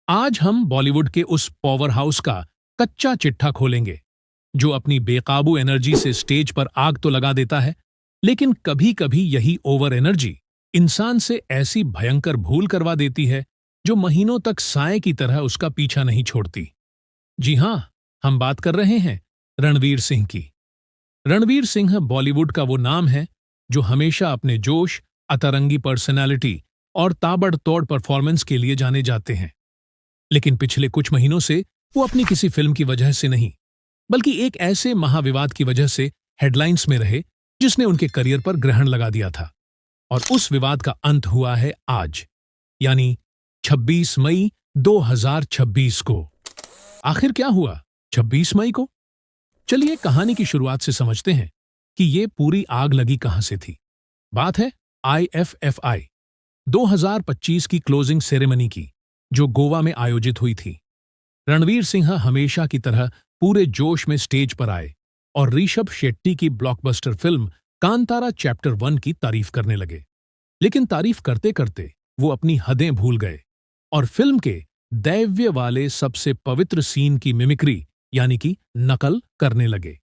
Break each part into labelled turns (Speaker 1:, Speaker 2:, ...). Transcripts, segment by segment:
Speaker 1: आज हम बॉलीवुड के उस पावर हाउस का कच्चा चिट्ठा खोलेंगे जो अपनी बेकाबू एनर्जी से स्टेज पर आग तो लगा देता है, लेकिन कभी कभी यही ओवर एनर्जी इंसान से ऐसी भयंकर भूल करवा देती है जो महीनों तक साए की तरह उसका पीछा नहीं छोड़ती। जी हां, हम बात कर रहे हैं रणवीर सिंह की। रणवीर सिंह बॉलीवुड का वो नाम है जो हमेशा अपने जोश, अतरंगी पर्सनैलिटी और ताबड़तोड़ परफॉर्मेंस के लिए जाने जाते हैं। लेकिन पिछले कुछ महीनों से वो अपनी किसी फिल्म की वजह से नहीं, बल्कि एक ऐसे महाविवाद की वजह से हेडलाइंस में रहे जिसने उनके करियर पर ग्रहण लगा दिया था। और उस विवाद का अंत हुआ है आज, यानी 26 मई 2026 को। आखिर क्या हुआ 26 मई को? चलिए कहानी की शुरुआत से समझते हैं कि ये पूरी आग लगी कहां से थी। बात है IFFI 2025 की क्लोजिंग सेरेमनी की, जो गोवा में आयोजित हुई थी। रणवीर सिंह हमेशा की तरह पूरे जोश में स्टेज पर आए और ऋषभ शेट्टी की ब्लॉकबस्टर फिल्म कांतारा चैप्टर 1 की तारीफ करने लगे। लेकिन तारीफ करते करते वो अपनी हदें भूल गए और फिल्म के दैव्य वाले सबसे पवित्र सीन की मिमिक्री यानी कि नकल करने लगे।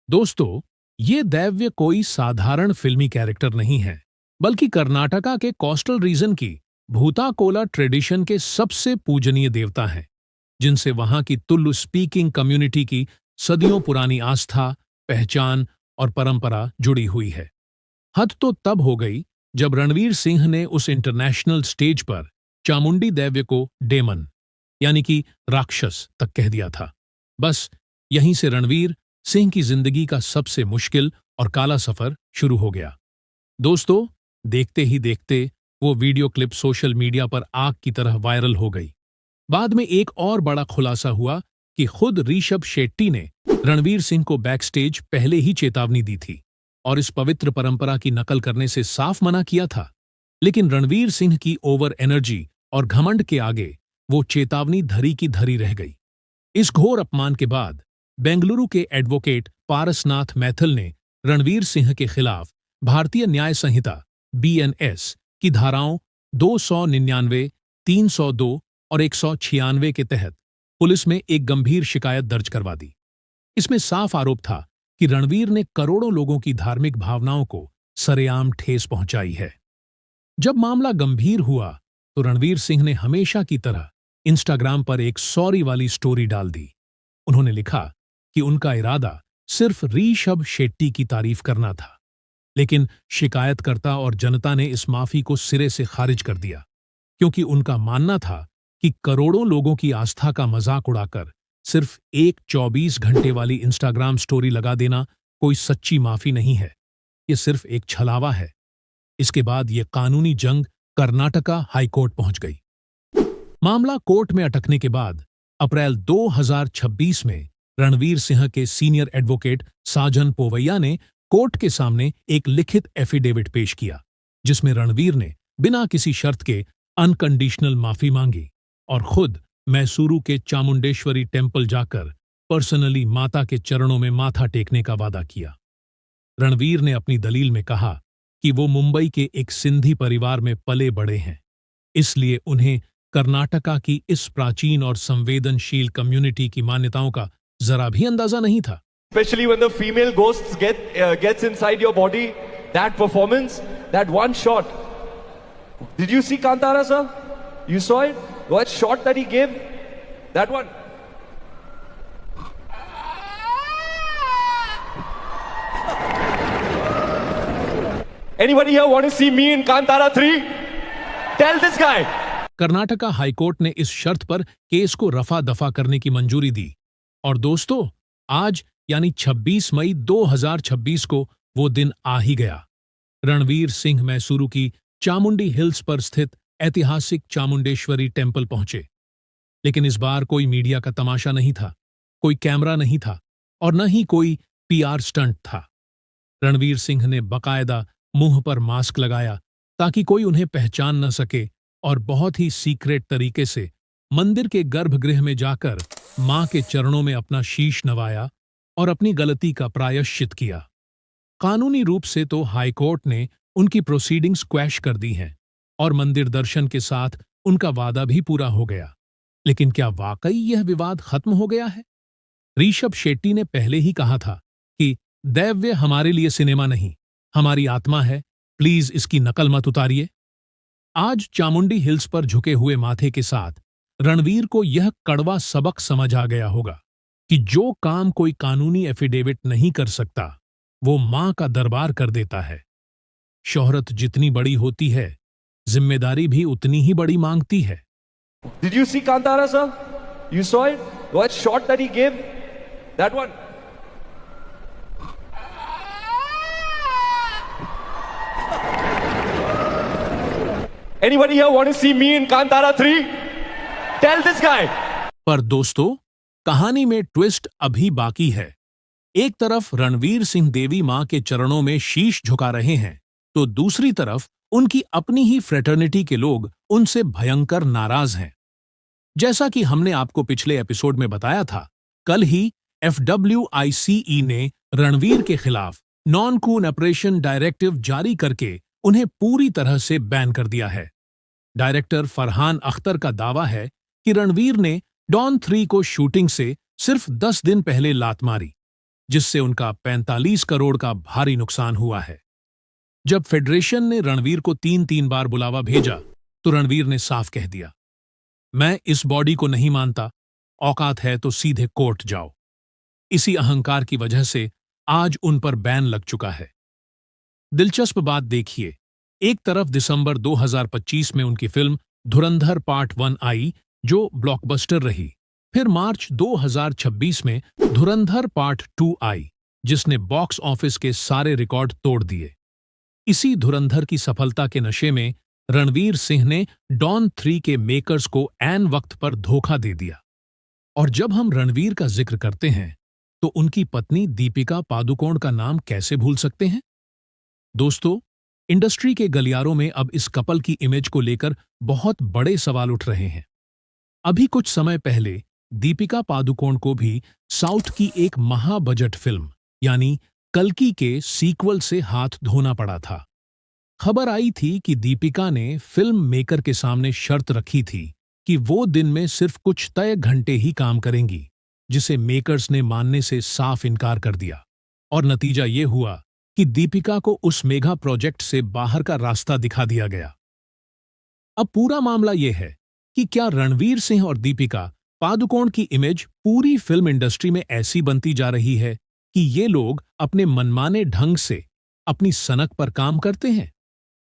Speaker 1: दोस्तों, ये दैव्य कोई साधारण फिल्मी कैरेक्टर नहीं है, बल्कि कर्नाटका के कोस्टल रीजन की भूताकोला ट्रेडिशन के सबसे पूजनीय देवता हैं, जिनसे वहां की तुलु स्पीकिंग कम्युनिटी की सदियों पुरानी आस्था, पहचान और परंपरा जुड़ी हुई है। हद तो तब हो गई जब रणवीर सिंह ने उस इंटरनेशनल स्टेज पर चामुंडी दैव्य को डेमन यानी कि राक्षस तक कह दिया था। बस यहीं से रणवीर सिंह की जिंदगी का सबसे मुश्किल और काला सफर शुरू हो गया। दोस्तों, देखते ही देखते वो वीडियो क्लिप सोशल मीडिया पर आग की तरह वायरल हो गई। बाद में एक और बड़ा खुलासा हुआ कि खुद ऋषभ शेट्टी ने रणवीर सिंह को बैकस्टेज पहले ही चेतावनी दी थी और इस पवित्र परंपरा की नकल करने से साफ मना किया था। लेकिन रणवीर सिंह की ओवर एनर्जी और घमंड के आगे वो चेतावनी धरी की धरी रह गई। इस घोर अपमान के बाद बेंगलुरु के एडवोकेट पारसनाथ मैथिल ने रणवीर सिंह के खिलाफ भारतीय न्याय संहिता BNS की धाराओं 299, 302 और 196 के तहत पुलिस में एक गंभीर शिकायत दर्ज करवा दी। इसमें साफ आरोप था कि रणवीर ने करोड़ों लोगों की धार्मिक भावनाओं को सरेआम ठेस पहुंचाई है। जब मामला गंभीर हुआ तो रणवीर सिंह ने हमेशा की तरह इंस्टाग्राम पर एक सॉरी वाली स्टोरी डाल दी। उन्होंने लिखा कि उनका इरादा सिर्फ ऋषभ शेट्टी की तारीफ करना था, लेकिन शिकायतकर्ता और जनता ने इस माफी को सिरे से खारिज कर दिया, क्योंकि उनका मानना था कि करोड़ों लोगों की आस्था का मजाक उड़ाकर सिर्फ एक 24 घंटे वाली इंस्टाग्राम स्टोरी लगा देना कोई सच्ची माफी नहीं है, ये सिर्फ एक छलावा है। इसके बाद ये कानूनी जंग कर्नाटका हाईकोर्ट पहुंच गई। मामला कोर्ट में अटकने के बाद अप्रैल 2026 में रणवीर सिंह के सीनियर एडवोकेट साजन पोवैया ने कोर्ट के सामने एक लिखित एफिडेविट पेश किया, जिसमें रणवीर ने बिना किसी शर्त के अनकंडीशनल माफी मांगी और खुद मैसूरू के चामुंडेश्वरी टेम्पल जाकर पर्सनली माता के चरणों में माथा टेकने का वादा किया। रणवीर ने अपनी दलील में कहा कि वो मुंबई के एक सिंधी परिवार में पले बड़े हैं, इसलिए उन्हें कर्नाटका की इस प्राचीन और संवेदनशील कम्युनिटी की मान्यताओं का जरा भी अंदाजा नहीं था।
Speaker 2: Especially when the female ghosts gets inside your body, that performance, that one shot. Did you see Kantara, sir? You saw it? What shot that he gave? That one. Anybody here want to see me in Kantara 3? Tell this guy.
Speaker 1: Karnataka high court ने इस शर्त पर case को रफा दफा करने की मंजूरी दी। और दोस्तों, आज यानी 26 मई 2026 को वो दिन आ ही गया। रणवीर सिंह मैसूरू की चामुंडी हिल्स पर स्थित ऐतिहासिक चामुंडेश्वरी टेम्पल पहुंचे। लेकिन इस बार कोई मीडिया का तमाशा नहीं था, कोई कैमरा नहीं था और न ही कोई PR स्टंट था। रणवीर सिंह ने बकायदा मुंह पर मास्क लगाया ताकि कोई उन्हें पहचान न सके और बहुत ही सीक्रेट तरीके से मंदिर के गर्भगृह में जाकर मां के चरणों में अपना शीश नवाया और अपनी गलती का प्रायश्चित किया। कानूनी रूप से तो हाईकोर्ट ने उनकी प्रोसीडिंग्स क्वैश कर दी हैं और मंदिर दर्शन के साथ उनका वादा भी पूरा हो गया। लेकिन क्या वाकई यह विवाद खत्म हो गया है? ऋषभ शेट्टी ने पहले ही कहा था कि दैव्य हमारे लिए सिनेमा नहीं, हमारी आत्मा है, प्लीज इसकी नकल मत उतारिए। आज चामुंडी हिल्स पर झुके हुए माथे के साथ रणवीर को यह कड़वा सबक समझ आ गया होगा कि जो काम कोई कानूनी एफिडेविट नहीं कर सकता, वो मां का दरबार कर देता है। शोहरत जितनी बड़ी होती है, जिम्मेदारी भी उतनी ही बड़ी मांगती है।
Speaker 2: Did you see Kantara, sir? You saw it? What shot that he gave? That one. Anybody here want to see me in Kantara 3? Tell this guy.
Speaker 1: पर दोस्तों, कहानी में ट्विस्ट अभी बाकी है। एक तरफ रणवीर सिंह देवी मां के चरणों में शीश झुका रहे हैं, तो दूसरी तरफ उनकी अपनी ही फ्रेटर्निटी के लोग उनसे भयंकर नाराज हैं। जैसा कि हमने आपको पिछले एपिसोड में बताया था, कल ही FWICE ने रणवीर के खिलाफ नॉन कून ऑपरेशन डायरेक्टिव जारी करके उन्हें पूरी तरह से बैन कर दिया है। डायरेक्टर फरहान अख्तर का दावा है कि रणवीर ने डॉन 3 को शूटिंग से सिर्फ 10 दिन पहले लात मारी, जिससे उनका 45 करोड़ का भारी नुकसान हुआ है। जब फेडरेशन ने रणवीर को 3 बार बुलावा भेजा, तो रणवीर ने साफ कह दिया, मैं इस बॉडी को नहीं मानता, औकात है तो सीधे कोर्ट जाओ। इसी अहंकार की वजह से आज उन पर बैन लग चुका है। दिलचस्प बात देखिए, एक तरफ दिसंबर 2025 में उनकी फिल्म धुरंधर पार्ट 1 आई, जो ब्लॉकबस्टर रही। फिर मार्च 2026 में धुरंधर पार्ट 2 आई, जिसने बॉक्स ऑफिस के सारे रिकॉर्ड तोड़ दिए। इसी धुरंधर की सफलता के नशे में रणवीर सिंह ने डॉन 3 के मेकर्स को ऐन वक्त पर धोखा दे दिया। और जब हम रणवीर का जिक्र करते हैं, तो उनकी पत्नी दीपिका पादुकोण का नाम कैसे भूल सकते हैं? दोस्तों, इंडस्ट्री के गलियारों में अब इस कपल की इमेज को लेकर बहुत बड़े सवाल उठ रहे हैं। अभी कुछ समय पहले दीपिका पादुकोण को भी साउथ की एक महाबजट फिल्म यानी कल्कि के सीक्वल से हाथ धोना पड़ा था। खबर आई थी कि दीपिका ने फिल्म मेकर के सामने शर्त रखी थी कि वो दिन में सिर्फ कुछ तय घंटे ही काम करेंगी, जिसे मेकर्स ने मानने से साफ इनकार कर दिया। और नतीजा ये हुआ कि दीपिका को उस मेगा प्रोजेक्ट से बाहर का रास्ता दिखा दिया गया। अब पूरा मामला ये है कि क्या रणवीर सिंह और दीपिका पादुकोण की इमेज पूरी फिल्म इंडस्ट्री में ऐसी बनती जा रही है कि ये लोग अपने मनमाने ढंग से अपनी सनक पर काम करते हैं?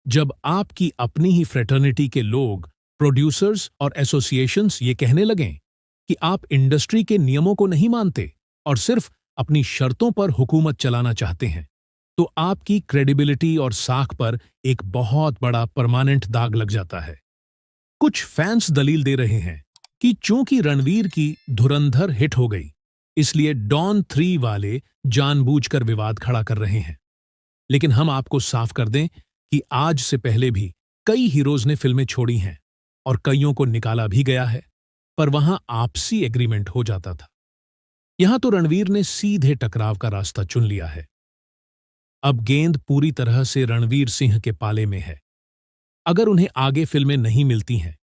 Speaker 1: जब आपकी अपनी ही फ्रेटर्निटी के लोग, प्रोड्यूसर्स और एसोसिएशंस ये कहने लगें कि आप इंडस्ट्री के नियमों को नहीं मानते और सिर्फ अपनी शर्तों पर हुकूमत चलाना चाहते हैं, तो आपकी क्रेडिबिलिटी और साख पर एक बहुत बड़ा परमानेंट दाग लग जाता है। कुछ फैंस दलील दे रहे हैं कि चूंकि रणवीर की धुरंधर हिट हो गई, इसलिए डॉन 3 वाले जानबूझकर विवाद खड़ा कर रहे हैं। लेकिन हम आपको साफ कर दें कि आज से पहले भी कई हीरोज ने फिल्में छोड़ी हैं और कईयों को निकाला भी गया है, पर वहां आपसी एग्रीमेंट हो जाता था। यहां तो रणवीर ने सीधे टकराव का रास्ता चुन लिया है। अब गेंद पूरी तरह से रणवीर सिंह के पाले में है। अगर उन्हें आगे फिल्में नहीं मिलती हैं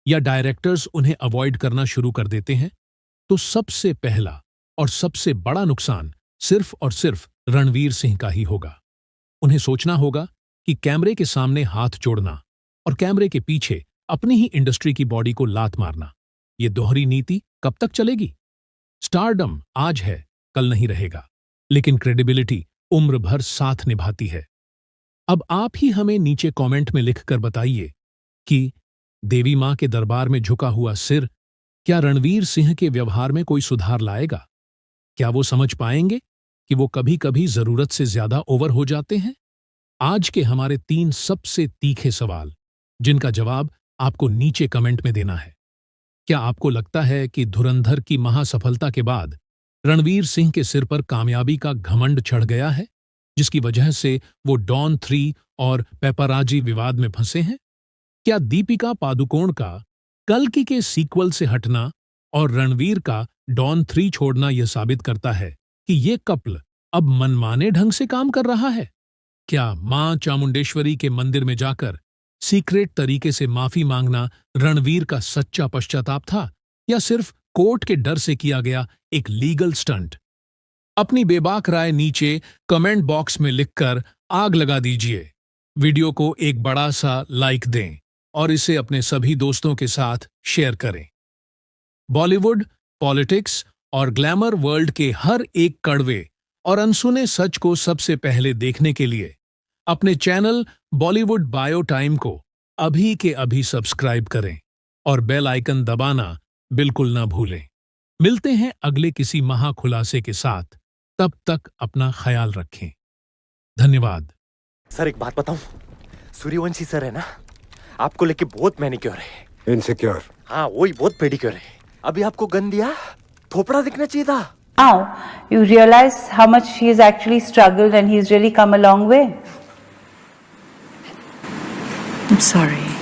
Speaker 1: या डायरेक्टर्स उन्हें अवॉइड करना शुरू कर देते हैं, तो सबसे पहला और सबसे बड़ा नुकसान सिर्फ और सिर्फ रणवीर सिंह का ही होगा। उन्हें सोचना होगा कि कैमरे के सामने हाथ जोड़ना और कैमरे के पीछे अपनी ही इंडस्ट्री की बॉडी को लात मारना, ये दोहरी नीति कब तक चलेगी? स्टारडम आज है, कल नहीं रहेगा, लेकिन क्रेडिबिलिटी उम्र भर साथ निभाती है। अब आप ही हमें नीचे कमेंट में लिखकर बताइए कि देवी मां के दरबार में झुका हुआ सिर क्या रणवीर सिंह के व्यवहार में कोई सुधार लाएगा? क्या वो समझ पाएंगे कि वो कभी-कभी जरूरत से ज्यादा ओवर हो जाते हैं? आज के हमारे 3 सबसे तीखे सवाल, जिनका जवाब आपको नीचे कमेंट में देना है। क्या आपको लगता है कि धुरंधर की महासफलता के बाद रणवीर सिंह के सिर पर कामयाबी का घमंड चढ़ गया है, जिसकी वजह से वो डॉन 3 और पेपराजी विवाद में फंसे हैं? क्या दीपिका पादुकोण का कल्कि के सीक्वल से हटना और रणवीर का डॉन 3 छोड़ना यह साबित करता है कि ये कपल अब मनमाने ढंग से काम कर रहा है? क्या मां चामुंडेश्वरी के मंदिर में जाकर सीक्रेट तरीके से माफी मांगना रणवीर का सच्चा पश्चाताप था, या सिर्फ कोर्ट के डर से किया गया एक लीगल स्टंट? अपनी बेबाक राय नीचे कमेंट बॉक्स में लिखकर आग लगा दीजिए। वीडियो को एक बड़ा सा लाइक दें और इसे अपने सभी दोस्तों के साथ शेयर करें। बॉलीवुड, पॉलिटिक्स और ग्लैमर वर्ल्ड के हर एक कड़वे और अनसुने सच को सबसे पहले देखने के लिए अपने चैनल बॉलीवुड बायो टाइम को अभी के अभी सब्सक्राइब करें और बेल आइकन दबाना बिल्कुल ना भूलें। मिलते हैं अगले किसी महाखुलासे के साथ, तब तक अपना ख्याल रखें। धन्यवाद।
Speaker 3: सर एक बात बताऊं, सूर्यवंशी सर है ना, आपको लेके बहुत मैनिक्योर है।
Speaker 4: इनसिक्योर?
Speaker 3: हाँ वही, बहुत पेडिक्योर है। अभी आपको गन दिया, थोपड़ा दिखना चाहिए था।
Speaker 5: Now you realize how much he has actually struggled and he's really come a long way.
Speaker 6: I'm sorry.